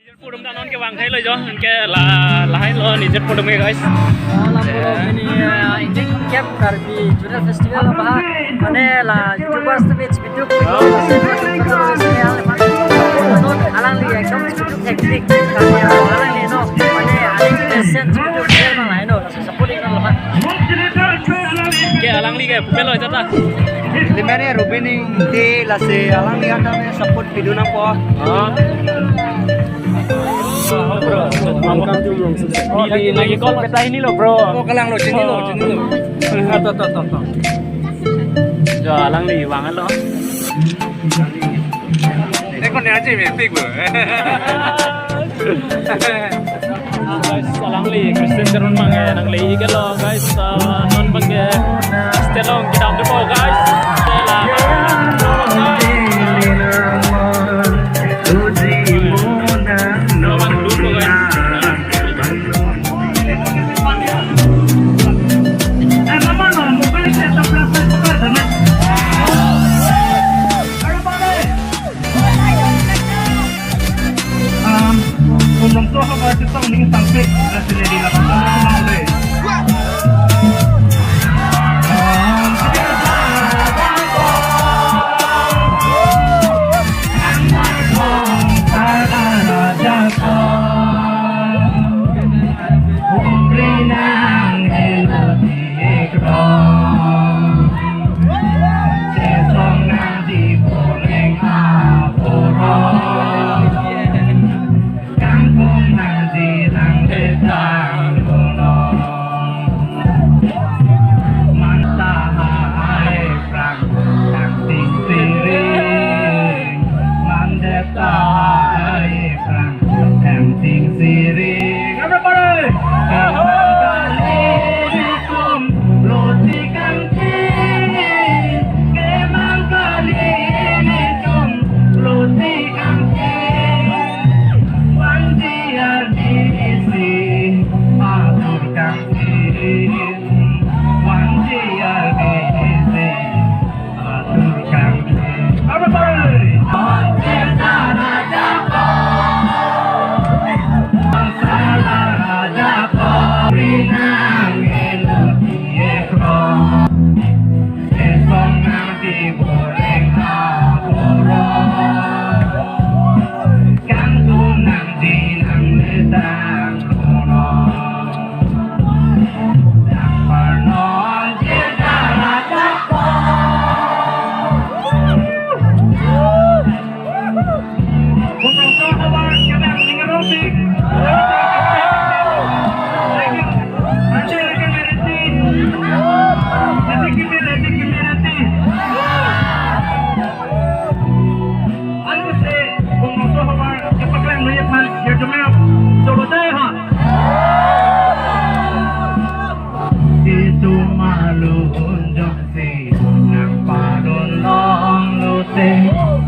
Forum đã non cái vàng thấy lời cho cái là hay lo nih forum ya guys. Ini Indian camp dari Jurnal Festival apa? Mana lah YouTubers tuh video alang lihat ekdom video teknik kami alang lihat no mana aling present video share malah no supporting no lah. Cái alang lihat pelo aja ta. Di mana Ruben di lase alang lihat namanya support video nampo. Bro, ini lagi call peta ini loh bro. Oh kalang lo, sini lo. Tuh. Jalan li, wangan lo. Ini kon aja mesti gue. Guys, alang li, Kristen turun mange nang li ke lo guys. Non bangge. Stelong kita udah po guys.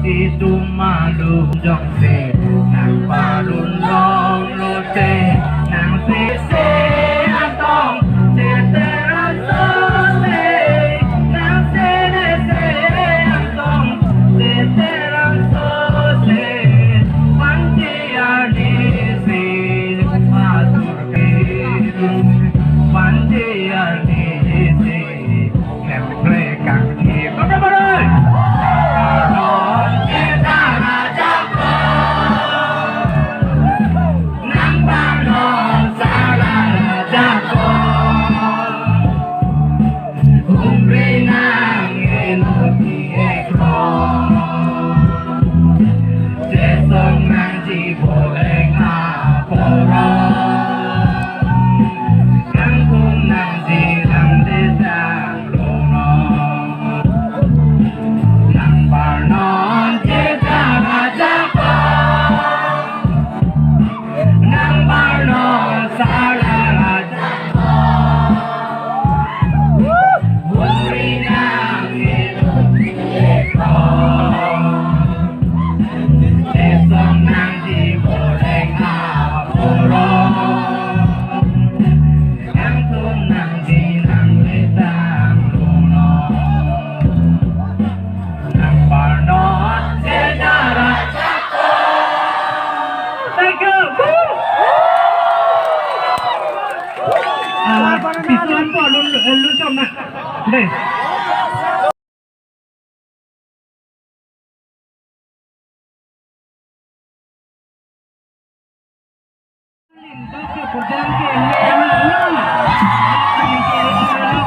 Itu malu jong se nang parun long lo se nang se atong se teran so se nang se atong se teran so se panci adi se matur ke panci adi se kemple kaki bagaimana Salah Deh.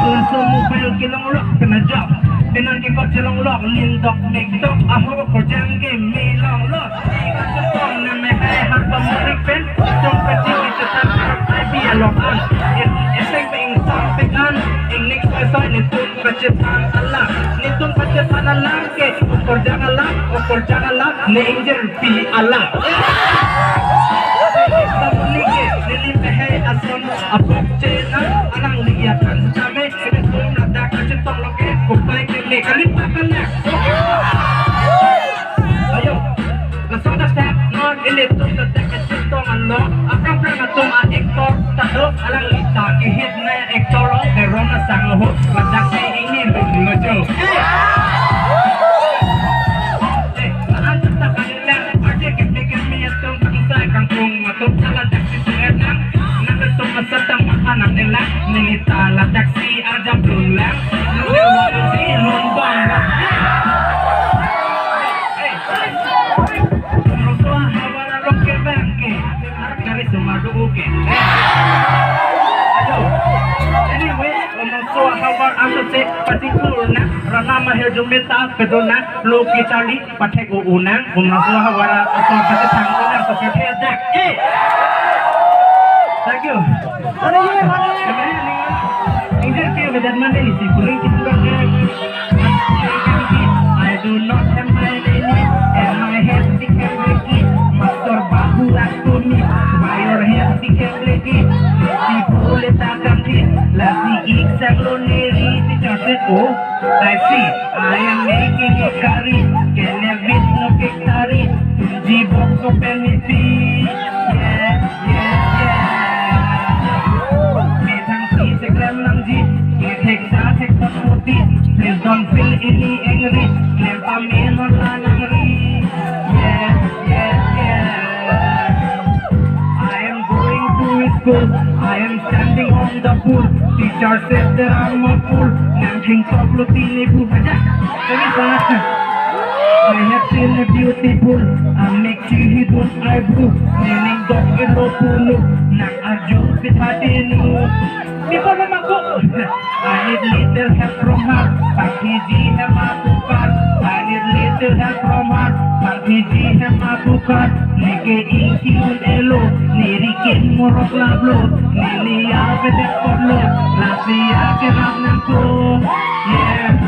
Langsung mobile kilang rock kena job dengan kikot silang rock lindok tiktok aku kerjaan game milang lot ikan sepong na may hai harpa maripen itong kacik itu tanpa IB alokan eseng maing sampikan ing next person nitong kacipan alam nitong kacipan alam ke ukur jangan alam ni injer pi alam Komunike lili pehe ason apok cena alang liatan kami ini tum nada kacitong loke kupai kene kalip akalak ayo langsung step non ini tum nada kacitong ano akam prana tum a ektor tado alang lita kihit na ektor pero na sango ladak si ini lujo kangkung matuk taladak si suetang nakatung masatang makanan nila nilita ladak si arjam lulang lulang si lumbang Rasulullah hawara roke bangke dari sumadu uke ayo anyway Rasulullah hawar asose patikulna rana mahir jumita pedona loki cali patek unang Rasulullah hawara asose patang unang seperti ada thank you ini dia bedan mana ni si kuring kita I do not have my name and my head became breaky master bahu aku ni by your head became breaky si boleh takkan di lagi iksak lo neri si jaset oh I see I am making a curry can have it no kekari di boko peniti Please don't feel any angry. Never mean or angry. I am going to school. I am standing on the pool. Teacher said that I'm a fool. Nanking kablo tini buhaja. I have seen a beautiful. I make chihidun eyebrow. Meaning dog ilo pulu. Nang arjun pitadinu. Before mamaku, I need little help from her. Pakiji hai mapukar. I need little help from her. Pakiji hai mapukar. Neke ikiun elo, nirikin morok lablo. Niliya bedek kodlo, lafiya ke rap nanko. Yeah.